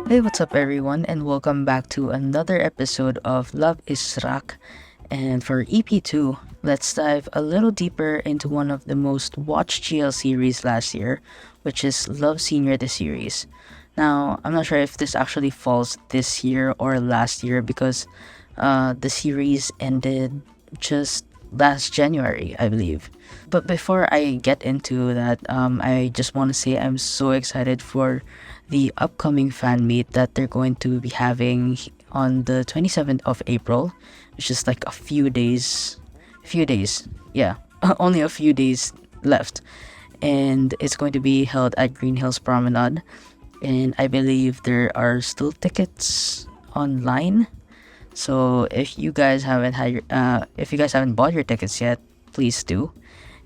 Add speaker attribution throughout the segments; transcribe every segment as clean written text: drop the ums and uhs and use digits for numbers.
Speaker 1: Hey, what's up, everyone, and welcome back to another episode of Love is RAK. And for EP2, let's dive a little deeper into one of the most watched GL series last year, which is Love Senior the series. Now, I'm not sure if this actually falls this year or last year because the series ended just last January, I believe. But before I get into that, I just want to say I'm so excited for the upcoming fan meet that they're going to be having on the 27th of April, which is like a few days, yeah, only a few days left. And it's going to be held at Green Hills Promenade. And I believe there are still tickets online. So if you guys haven't bought your tickets yet, please do.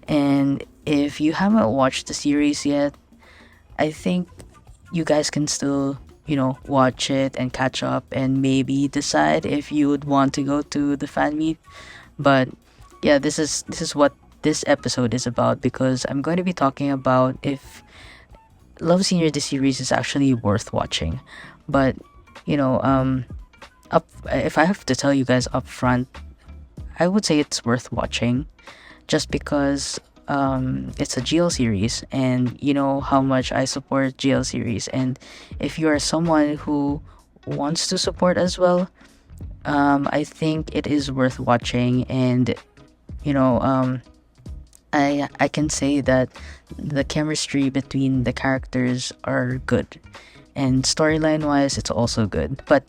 Speaker 1: And if you haven't watched the series yet, I think you guys can still, watch it and catch up and maybe decide if you would want to go to the fan meet. But yeah, this is what this episode is about because I'm going to be talking about if Love Senior the series is actually worth watching. But you know, up if I have to tell you guys up front, I would say it's worth watching just because it's a GL series and you know how much I support GL series. And if you are someone who wants to support as well, I think it is worth watching. And you know, I can say that the chemistry between the characters are good. And storyline wise, it's also good. But,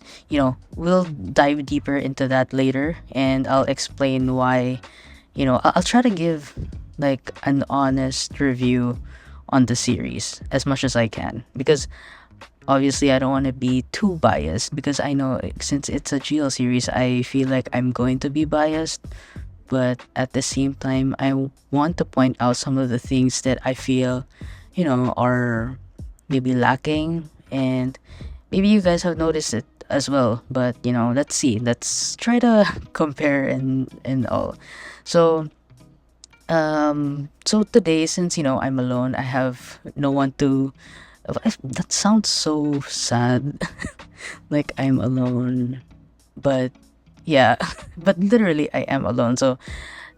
Speaker 1: we'll dive deeper into that later and I'll explain why. I'll try to give like an honest review on the series as much as I can because obviously I don't want to be too biased because I know since it's a GL series, I feel like I'm going to be biased. But at the same time, want to point out some of the things that I feel, are maybe lacking, and maybe you guys have noticed it as well. But let's see, let's try to compare and all. So so today, since I'm alone, I have no one to. That sounds so sad, like I'm alone. But yeah, but literally I am alone. So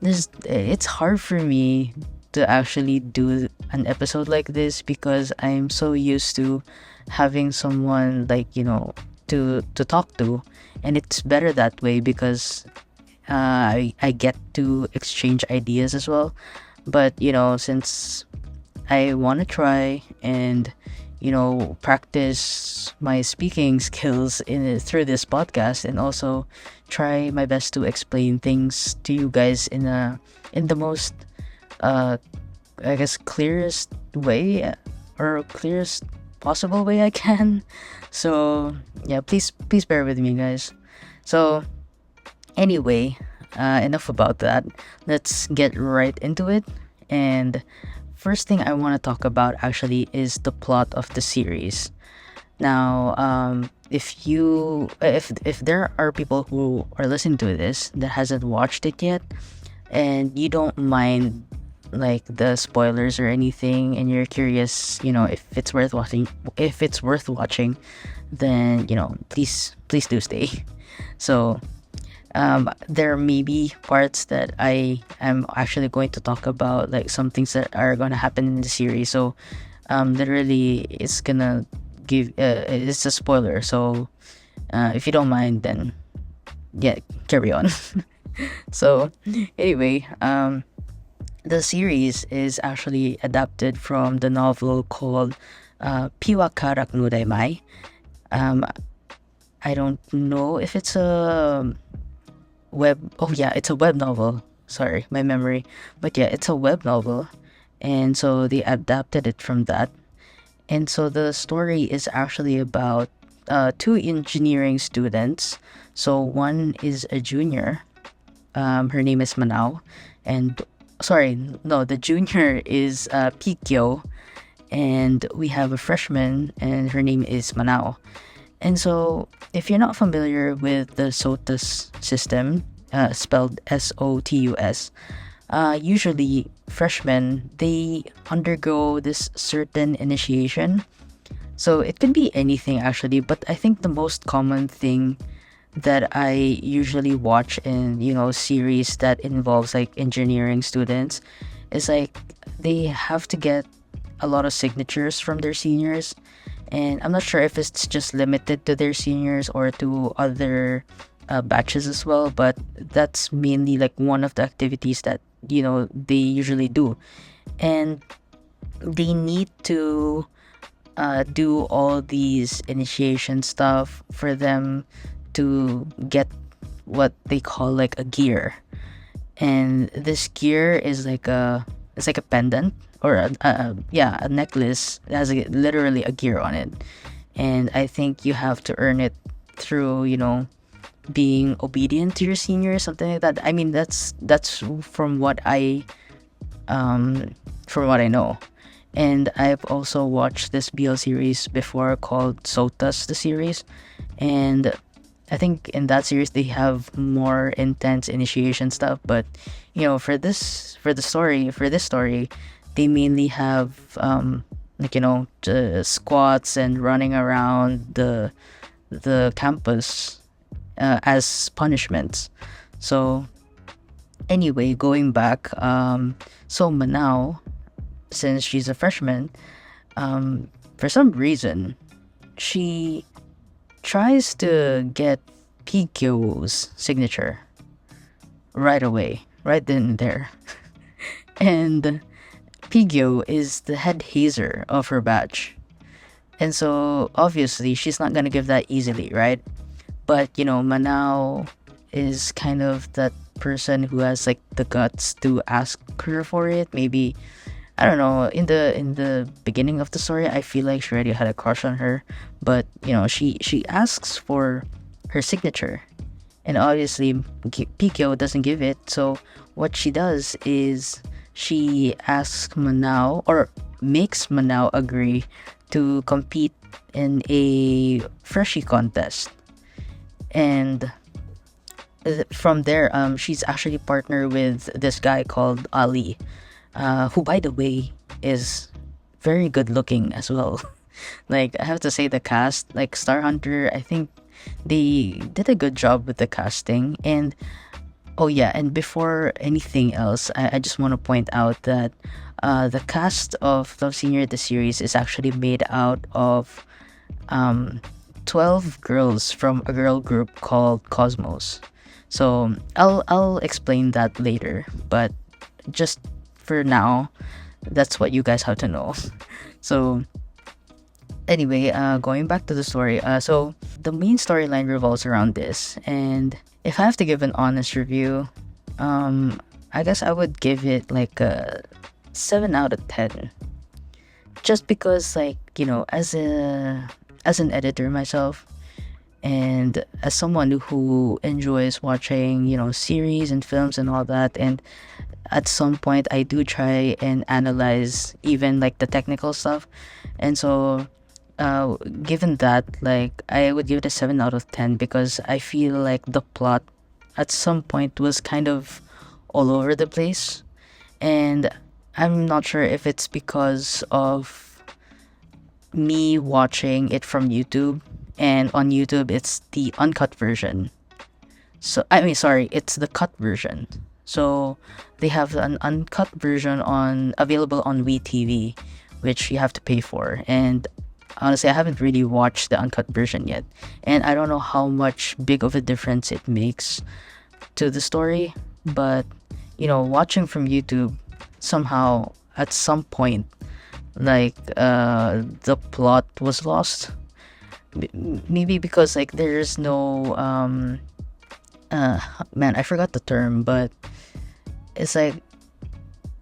Speaker 1: it's hard for me to actually do an episode like this because I'm so used to having someone like to talk to, and it's better that way because I get to exchange ideas as well. But since I want to try and practice my speaking skills through this podcast and also try my best to explain things to you guys in the most uh I guess clearest way or clearest possible way I can. So yeah, please bear with me, guys. So anyway, enough about that. Let's get right into it. And first thing I want to talk about actually is the plot of the series. Now, if there are people who are listening to this that hasn't watched it yet, and you don't mind like the spoilers or anything, and you're curious, if it's worth watching, then please do stay. So there may be parts that I am actually going to talk about, like some things that are going to happen in the series. So literally it's gonna give it's a spoiler. So if you don't mind, then yeah, carry on. So anyway, the series is actually adapted from the novel called Piwa Karak Nuday Mai. um I don't know if it's a it's a web novel. Sorry, my memory. But yeah, it's a web novel. And so they adapted it from that. And so the story is actually about two engineering students. So one is a junior. Her name is Manao. And sorry, no, the junior is Pikyo. And we have a freshman, and her name is Manao. And so, if you're not familiar with the SOTUS system, spelled SOTUS, usually freshmen they undergo this certain initiation. So it could be anything actually, but I think the most common thing that I usually watch in, series that involves like engineering students is like they have to get a lot of signatures from their seniors. And I'm not sure if it's just limited to their seniors or to other batches as well, but that's mainly like one of the activities that, they usually do. And they need to do all these initiation stuff for them to get what they call like a gear. And this gear is like a pendant or a necklace that has literally a gear on it. And I think you have to earn it through, being obedient to your senior, something like that. I mean, that's from what I know. And I've also watched this BL series before called Sotas the series. And I think in that series they have more intense initiation stuff, but for this story, they mainly have squats and running around the campus as punishments. So anyway, going back, so Manao, since she's a freshman, for some reason, she tries to get Pikyo's signature right away, right then and there. And Pigyo is the head hazer of her batch. And so obviously she's not gonna give that easily, right? But Manao is kind of that person who has like the guts to ask her for it. Maybe I don't know. In the beginning of the story, I feel like she already had a crush on her, but she asks for her signature, and obviously Pikyo doesn't give it. So what she does is she asks Manao or makes Manao agree to compete in a freshie contest, and from there, she's actually partnered with this guy called Ali, who, by the way, is very good looking as well. Like, I have to say, the cast, like Star Hunter, I think they did a good job with the casting. And oh, yeah, and before anything else, I just want to point out that the cast of Love Senior the series is actually made out of um, 12 girls from a girl group called Cosmos. So I'll explain that later, but just for now, that's what you guys have to know. So anyway, going back to the story, so the main storyline revolves around this, and if I have to give an honest review, I guess I would give it like a 7 out of 10, just because, like, as an editor myself, and as someone who enjoys watching series and films and all that, and at some point I do try and analyze even like the technical stuff. And so given that, like, I would give it a 7 out of 10 because I feel like the plot at some point was kind of all over the place. And I'm not sure if it's because of me watching it from YouTube, and on YouTube it's the uncut version. So I mean, sorry, it's the cut version. So they have an uncut version on available on WeTV, which you have to pay for. And honestly, I haven't really watched the uncut version yet, and I don't know how much big of a difference it makes to the story. But watching from YouTube, somehow at some point, like the plot was lost. Maybe because like there's no man, I forgot the term, but it's like,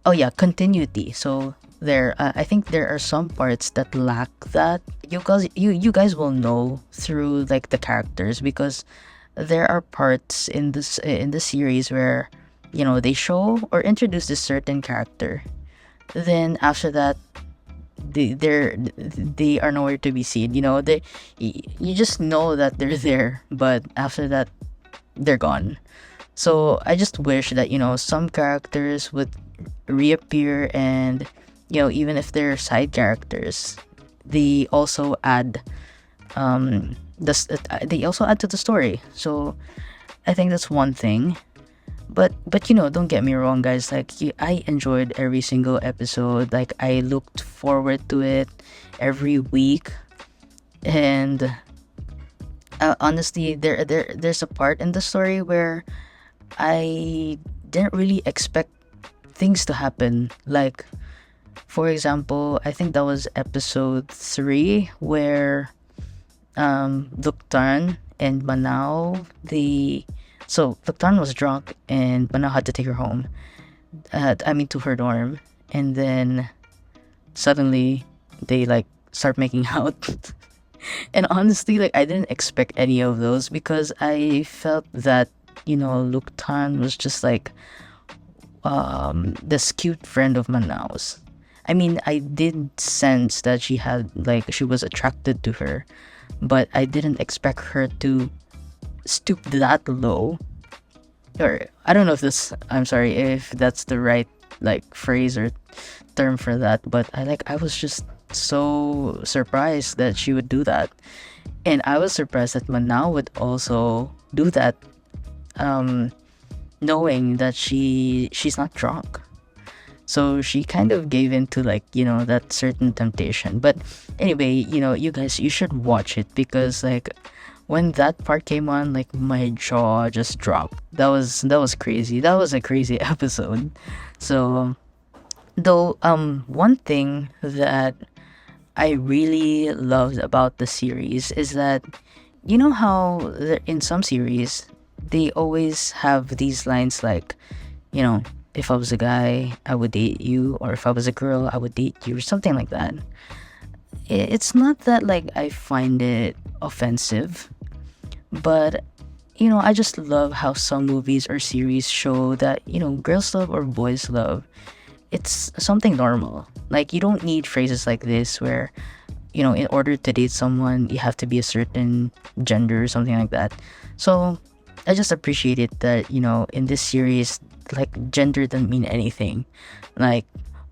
Speaker 1: oh yeah, continuity. So there, I think there are some parts that lack that. You guys will know through like the characters, because there are parts in the series where they show or introduce this certain character, then after that they are nowhere to be seen. You just know that they're there, but after that they're gone. So I just wish that some characters would reappear, and even if they're side characters, they also add they also add to the story. So I think that's one thing. But don't get me wrong, guys. Like, I enjoyed every single episode. Like, I looked forward to it every week. And honestly, there's a part in the story where I didn't really expect things to happen. Like, for example, I think that was episode 3 where Luktarn and Manao, Luktarn was drunk and Manao had to take her home. To her dorm, and then suddenly they like start making out. And honestly, like, I didn't expect any of those because I felt that Luktarn was just like this cute friend of Manao's. I mean, I did sense that she was attracted to her, but I didn't expect her to stoop that low. Or I don't know if this I'm sorry if that's the right like phrase or term for that, but I was just so surprised that she would do that. And I was surprised that Manao would also do that, um knowing that she's not drunk. So she kind of gave in to, like, that certain temptation. But anyway, you guys, you should watch it because, like, when that part came on, like, my jaw just dropped. That was crazy. That was a crazy episode. So, though, one thing that I really loved about the series is that, how in some series they always have these lines like, if I was a guy, I would date you, or if I was a girl, I would date you, or something like that. It's not that, like, I find it offensive, but I just love how some movies or series show that, girls love or boys love. It's something normal. Like, you don't need phrases like this where, in order to date someone, you have to be a certain gender or something like that. So I just appreciate it that, in this series, like, gender doesn't mean anything. Like,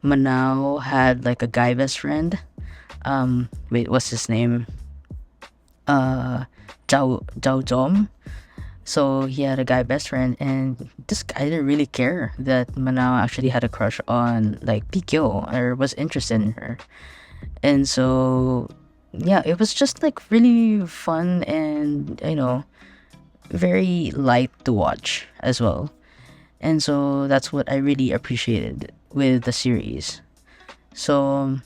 Speaker 1: Manao had like a guy best friend. Wait, what's his name? Zhao Zom. So he had a guy best friend, and this guy didn't really care that Manao actually had a crush on, like, Pikyo, or was interested in her. And so, yeah, it was just like really fun and, very light to watch as well. And so that's what I really appreciated with the series. So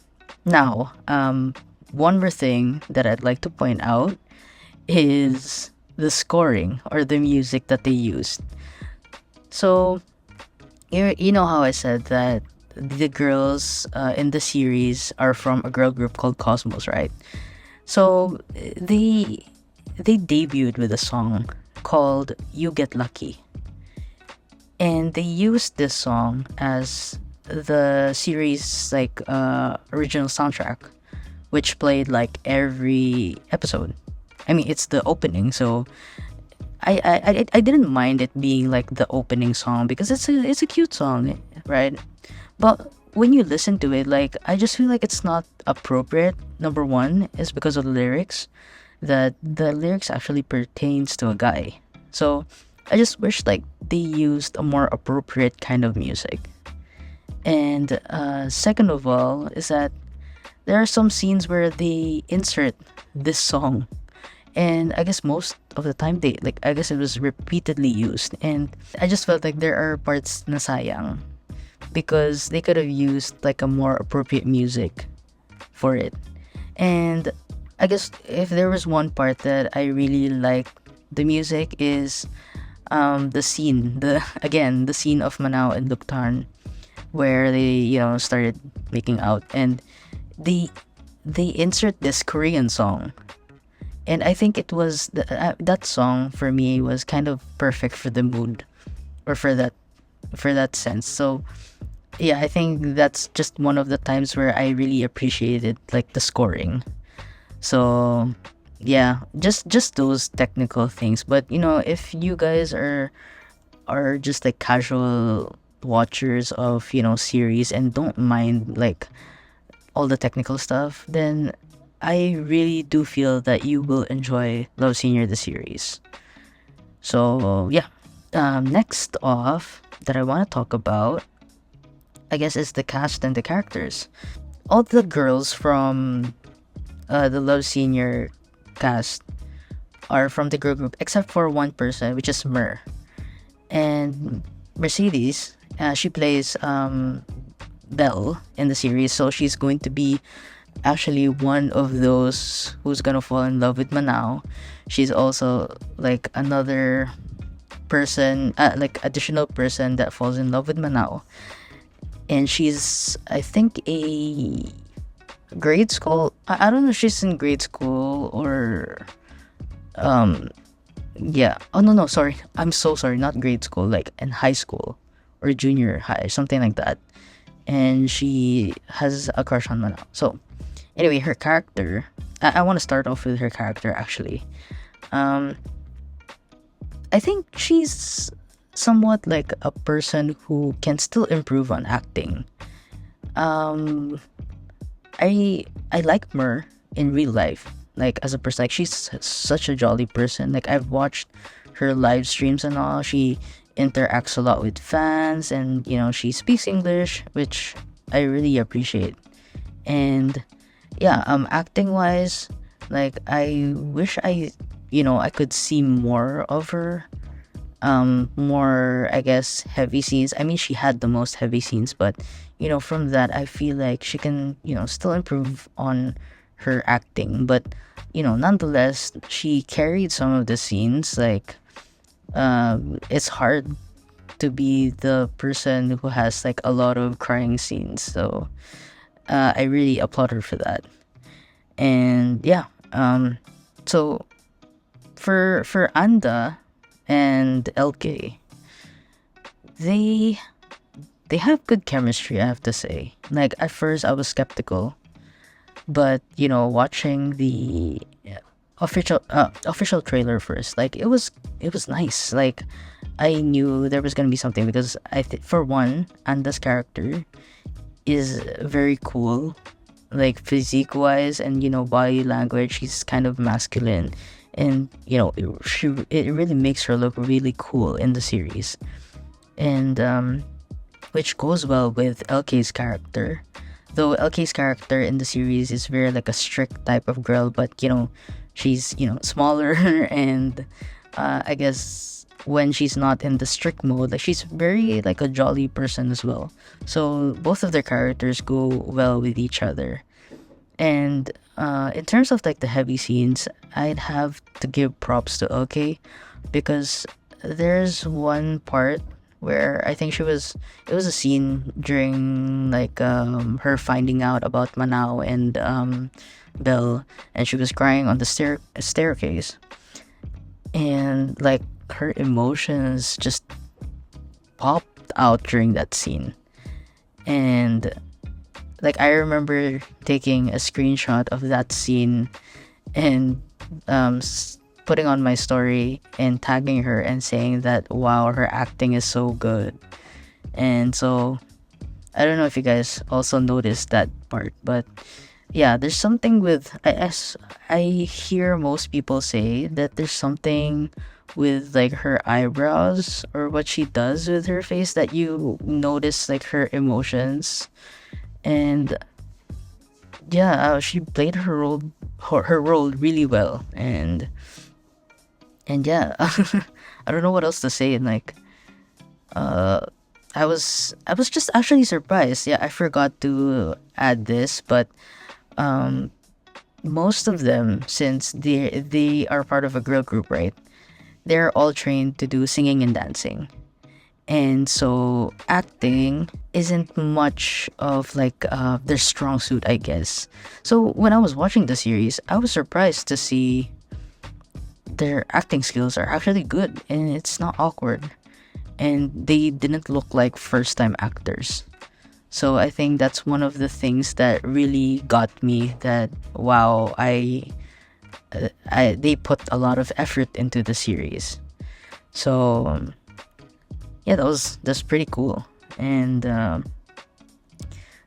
Speaker 1: now, one more thing that I'd like to point out is the scoring or the music that they used. So, you know how I said that the girls in the series are from a girl group called Cosmos, right? So they debuted with a song called "You Get Lucky," and they used this song as the series like original soundtrack, which played like every episode. I mean, it's the opening, so I didn't mind it being like the opening song because it's a cute song, right? But when you listen to it, like, I just feel like it's not appropriate. Number one is because of the lyrics, that the lyrics actually pertains to a guy. So I just wish like they used a more appropriate kind of music. And second of all is that there are some scenes where they insert this song, and I guess most of the time I guess it was repeatedly used, and I just felt like there are parts na sayang because they could have used like a more appropriate music for it. And I guess if there was one part that I really like the music is the scene, the scene of Manao and Luktarn where they started making out, and they insert this Korean song. And I think it was that song for me was kind of perfect for the mood, or for that sense. So yeah, I think that's just one of the times where I really appreciated like the scoring. So yeah, just those technical things. But if you guys are just like casual watchers of series and don't mind like all the technical stuff, then I really do feel that you will enjoy Love Senior the series. So yeah, next off that I want to talk about, I guess, is the cast and the characters. All the girls from the Love Senior cast are from the girl group, except for one person, which is Mer. And Mercedes, she plays Belle in the series, so she's going to be actually one of those who's gonna fall in love with Manao. She's also like another person, like additional person that falls in love with Manao, and she's, I think, a grade school. I don't know if she's in grade school or um yeah. Oh no, sorry. I'm so sorry. Not grade school, like in high school or junior high, something like that. And she has a crush on Manao. So anyway, her character. I want to start off with her character actually. Um, I think she's somewhat like a person who can still improve on acting. Um, I like Mer in real life, like as a person. Like she's such a jolly person. Like I've watched her live streams and all. She interacts a lot with fans, and she speaks English, which I really appreciate. And yeah, acting wise, like I wish I could see more of her, more, I guess, heavy scenes. I mean, she had the most heavy scenes, but from that I feel like she can still improve on her acting. But nonetheless, she carried some of the scenes. Like it's hard to be the person who has like a lot of crying scenes, so I really applaud her for that. And yeah, so for Anda and LK, they they have good chemistry, I have to say. Like at first I was skeptical, but watching the official trailer first, like it was nice. Like I knew there was gonna be something because for one, Anda's character is very cool, like physique wise, and body language. She's kind of masculine, and it really makes her look really cool in the series. And which goes well with LK's character. Though LK's character in the series is very like a strict type of girl, but she's smaller and I guess when she's not in the strict mode, like she's very like a jolly person as well. So both of their characters go well with each other. And in terms of like the heavy scenes, I'd have to give props to LK because there's one part where I think it was a scene during like her finding out about Manao and Belle, and she was crying on the staircase, and like her emotions just popped out during that scene. And like I remember taking a screenshot of that scene and putting on my story and tagging her and saying that wow, her acting is so good. And so I don't know if you guys also noticed that part, but yeah, there's something with as I hear most people say that there's something with like her eyebrows or what she does with her face that you notice like her emotions. And yeah, she played her role really well. And yeah, I don't know what else to say. And like uh I was just actually surprised. Yeah, I forgot to add this, but um most of them, since they are part of a girl group, right? They're all trained to do singing and dancing. And so acting isn't much of like their strong suit, I guess. So when I was watching the series, I was surprised to see their acting skills are actually good and it's not awkward, and they didn't look like first time actors. So I think that's one of the things that really got me, that wow, I they put a lot of effort into the series. So yeah, that's pretty cool. And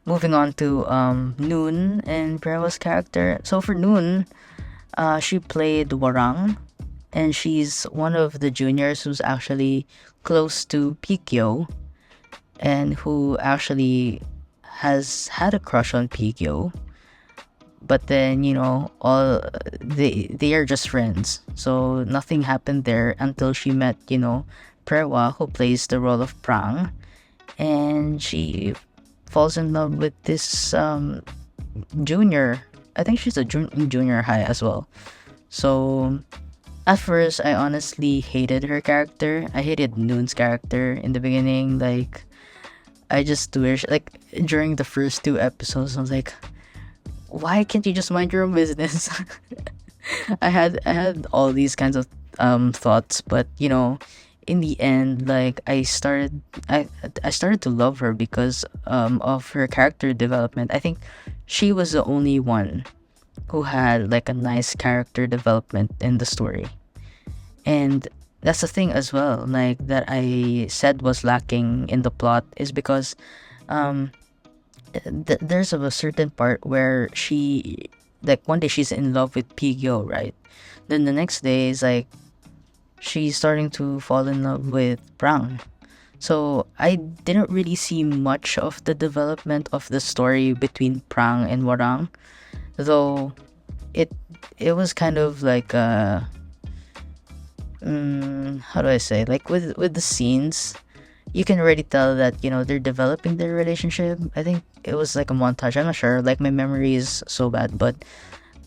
Speaker 1: moving on to Noon and Brewa's character. So for Noon, she played Warang, and she's one of the juniors who's actually close to Pikyo, and who actually has had a crush on Pikyo. But then, all they are just friends, so nothing happened there until she met, Prewa, who plays the role of Prang, and she falls in love with this junior. I think she's a junior high as well. So at first, I honestly hated her character. I hated Noon's character in the beginning. Like, I just wish, like, during the first two episodes, I was like, why can't you just mind your own business? I had all these kinds of thoughts, but in the end, like, I started to love her because of her character development. I think she was the only one who had like a nice character development in the story. And that's the thing as well, like that I said was lacking in the plot is because um there's a certain part where she, like, one day she's in love with Pigyo, right? Then the next day is like she's starting to fall in love with Brown. So I didn't really see much of the development of the story between Prang and Warang, though it it was kind of like how do I say, like, with the scenes, you can already tell that they're developing their relationship. I think it was like a montage. I'm not sure. Like, my memory is so bad, but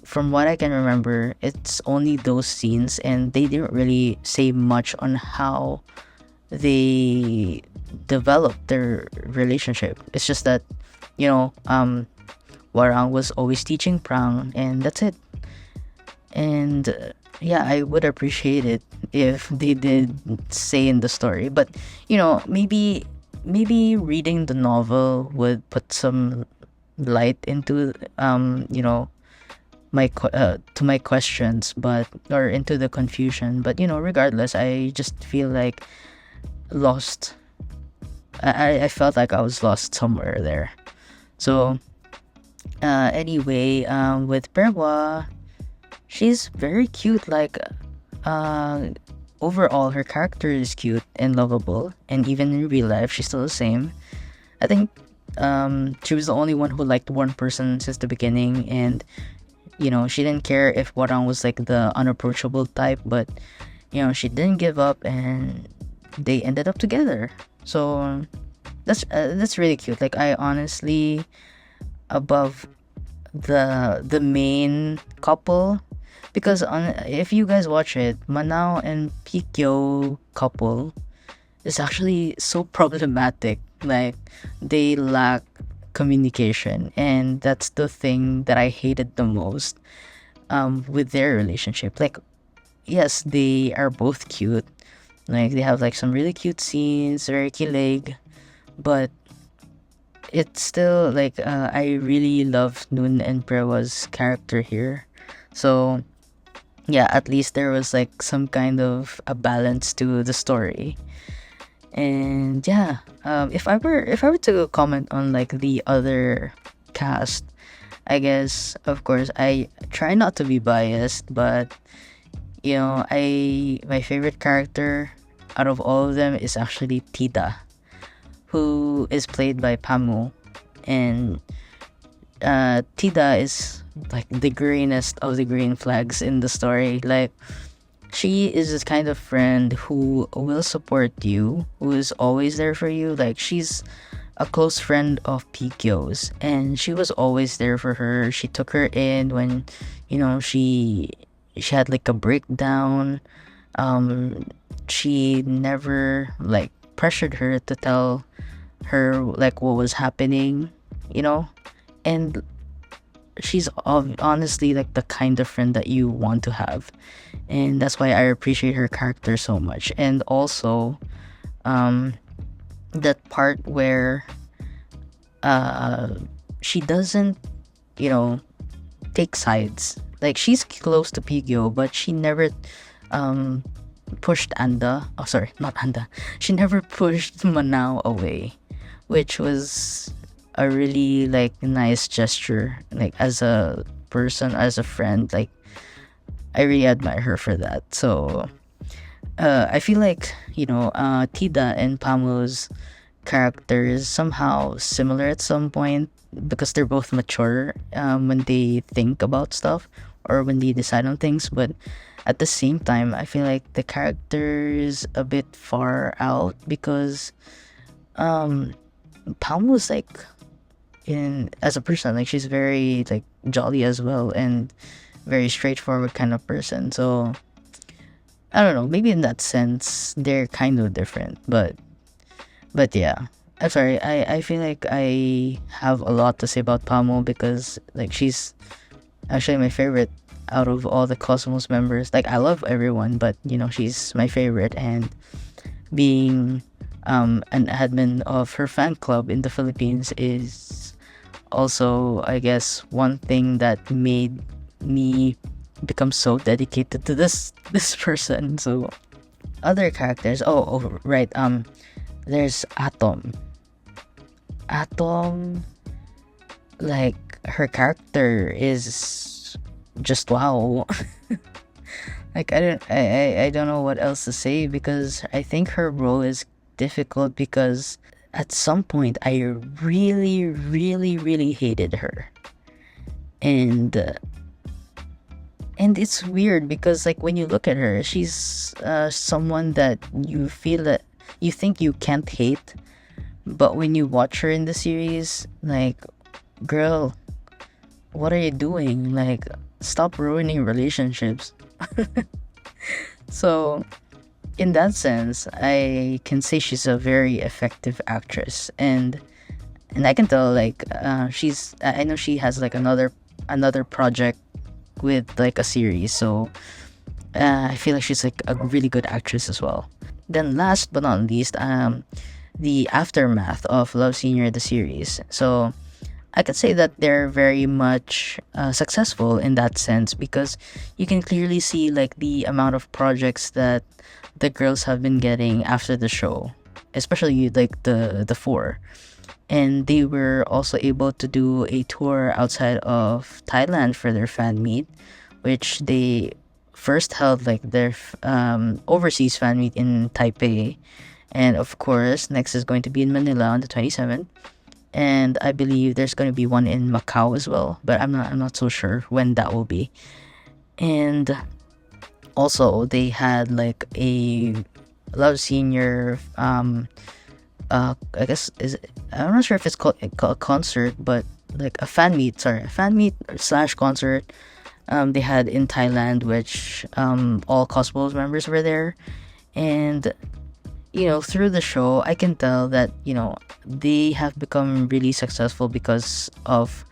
Speaker 1: from what I can remember, it's only those scenes, and they didn't really say much on how they developed their relationship. It's just that Warang was always teaching Prang, and that's it. And yeah, I would appreciate it if they did say in the story, but maybe reading the novel would put some light into to my questions, but or into the confusion. But regardless, I just feel like lost. I felt like I was lost somewhere there. So anyway, with Perwa, she's very cute. Like, uh, overall, her character is cute and lovable, and even in real life, she's still the same. I think she was the only one who liked one person since the beginning, and she didn't care if Warang was like the unapproachable type, but she didn't give up, and they ended up together. So that's really cute. Like, I honestly, above the main couple, because if you guys watch it, Manao and Pikyo couple is actually so problematic. Like, they lack communication, and that's the thing that I hated the most with their relationship. Like, yes, they are both cute. Like, they have like some really cute scenes, very kilig, but it's still like I really love Noon and Prewa's character here. So yeah, at least there was like some kind of a balance to the story. And yeah, if I were to comment on like the other cast, I guess, of course, I try not to be biased, but I my favorite character out of all of them is actually Tida, who is played by Pamu, and Tida is like the greenest of the green flags in the story. Like, she is this kind of friend who will support you, who is always there for you. Like, she's a close friend of Pikyo's, and she was always there for her. She took her in when, she had like a breakdown. She never like pressured her to tell her like what was happening, and she's honestly like the kind of friend that you want to have, and that's why I appreciate her character so much. And also, um, that part where she doesn't, you know, take sides. Like, she's close to Pigyo, but she never um pushed Anda. Oh, sorry, not Anda. She never pushed Manao away, which was a really like nice gesture, like as a person, as a friend. Like I really admire her for that. So I feel like Tida and Pamu's character is somehow similar at some point because they're both mature when they think about stuff or when they decide on things. But at the same time, I feel like the character is a bit far out because um, Pamu's like in as a person, like she's very like jolly as well and very straightforward kind of person. So I don't know, maybe in that sense they're kind of different, but yeah. I'm sorry. I feel like I have a lot to say about Pamo because like she's actually my favorite out of all the Cosmos members. Like I love everyone, but she's my favorite. And being an admin of her fan club in the Philippines is also, I guess, one thing that made me become so dedicated to this person. So other characters. Oh, right. There's Atom, like her character is just wow. Like I don't know what else to say because I think her role is difficult because at some point I really really really hated her. And it's weird because like when you look at her, she's someone that you feel that you think you can't hate, but when you watch her in the series, like, girl, what are you doing? Like, stop ruining relationships. So, in that sense, I can say she's a very effective actress, and I can tell like I know she has like another project with like a series, so I feel like she's like a really good actress as well. Then last but not least, the aftermath of Love Senior the series. So I could say that they're very much successful in that sense because you can clearly see like the amount of projects that the girls have been getting after the show, especially like the four. And they were also able to do a tour outside of Thailand for their fan meet, which they first held like their overseas fan meet in Taipei, and of course next is going to be in Manila on the 27th, and I believe there's going to be one in Macau as well, but I'm not so sure when that will be. And also they had like a Love Senior I guess I'm not sure if it's called a concert, but like a fan meet slash concert they had in Thailand, which all Cosmos members were there. And through the show I can tell that they have become really successful because of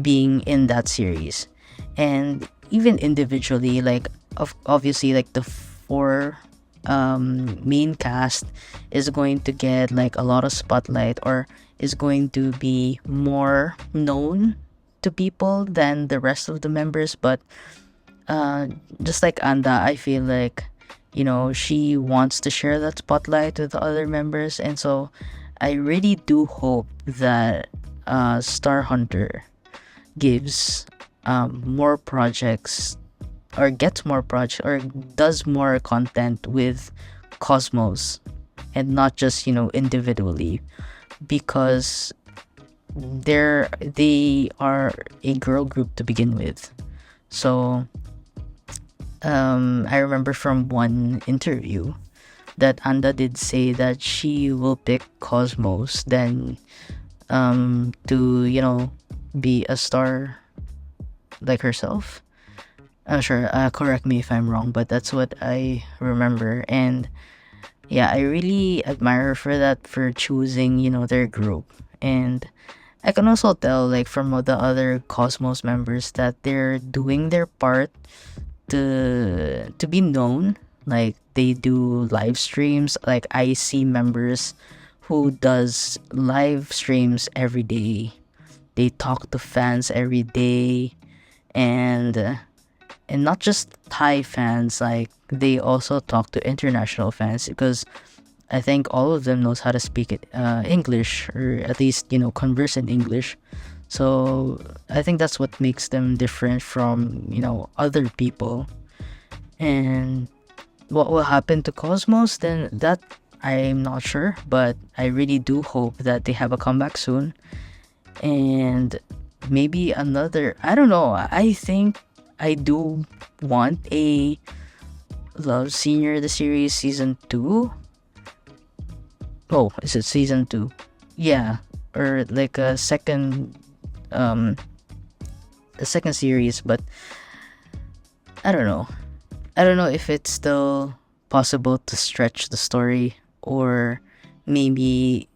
Speaker 1: being in that series. And even individually, like obviously like the four main cast is going to get like a lot of spotlight, or is going to be more known to people than the rest of the members. But uh just like Anda, I feel like she wants to share that spotlight with the other members, and so I really do hope that Star Hunter gives more projects, or gets more projects, or does more content with Cosmos, and not just individually, because they are a girl group to begin with. So I remember from one interview that Anda did say that she will pick Cosmos than to be a star like herself. Sure, correct me if I'm wrong, but that's what I remember. And yeah, I really admire her for that, for choosing their group. And I can also tell like from the other Cosmos members that they're doing their part to be known. Like they do live streams. Like I see members who does live streams every day. They talk to fans every day, and and not just Thai fans. Like they also talk to international fans because I think all of them knows how to speak it, English, or at least converse in English. So I think that's what makes them different from other people. And what will happen to Cosmos, then that I'm not sure, but I really do hope that they have a comeback soon. And maybe another, I don't know, I think I do want a Love Senior the series season 2. Oh, is it season 2? Yeah, or like um a second series, but I don't know. I don't know if it's still possible to stretch the story, or maybe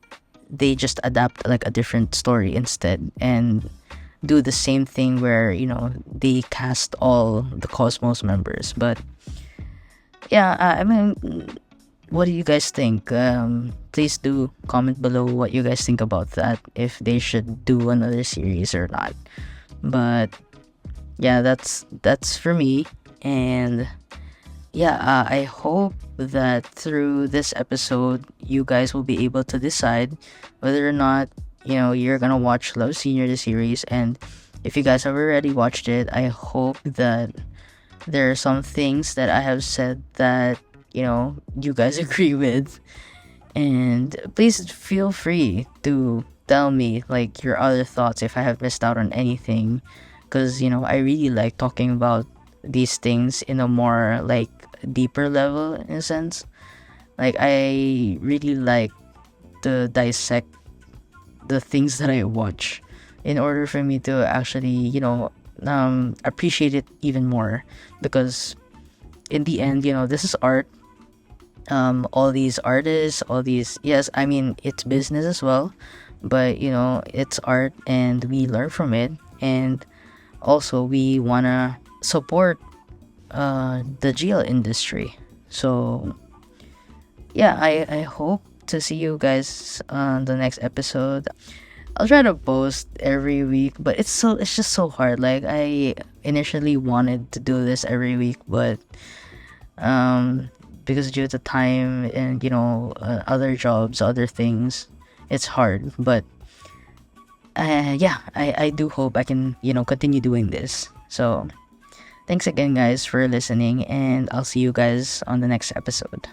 Speaker 1: they just adapt like a different story instead and do the same thing where they cast all the Cosmos members. But yeah, I mean, what do you guys think? Please do comment below what you guys think about that, if they should do another series or not. But yeah, that's for me. And yeah, I hope that through this episode, you guys will be able to decide whether or not you're gonna watch Love Senior the series. And if you guys have already watched it, I hope that there are some things that I have said that you guys agree with. And please feel free to tell me like your other thoughts if I have missed out on anything, because I really like talking about these things in a more like deeper level, in a sense. Like, I really like to dissect the things that I watch in order for me to actually appreciate it even more, because in the end, this is art. All these artists, all these, yes, I mean, it's business as well, but it's art and we learn from it. And also we want to support the GL industry. So yeah, I hope to see you guys on the next episode. I'll try to post every week, but it's just so hard. Like, I initially wanted to do this every week, but because due to time and other jobs, other things, it's hard. But yeah, I do hope I can continue doing this. So thanks again, guys, for listening, and I'll see you guys on the next episode.